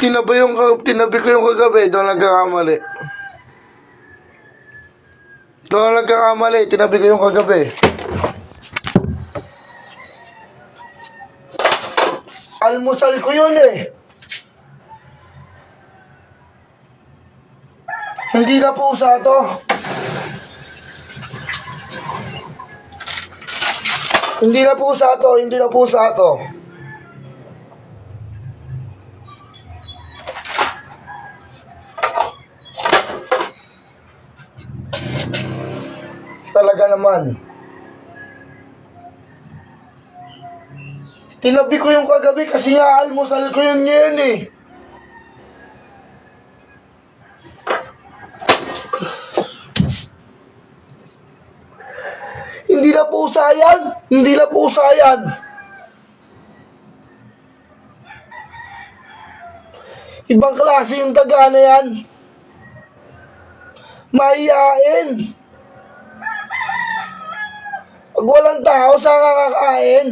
Tinabi ko yung kagabi, doon nagkakamali. Tinabi ko yung kagabi. Almusal ko yun eh. Hindi na pusa to. Hindi na pusa to. Talaga naman. Tinabi ko yung kagabi kasi nga almusal ko yun ngayon eh. Hindi na pusa yan. Ibang klase yung daga na yan. Mahiyain. Pag walang tao, saan kakakain?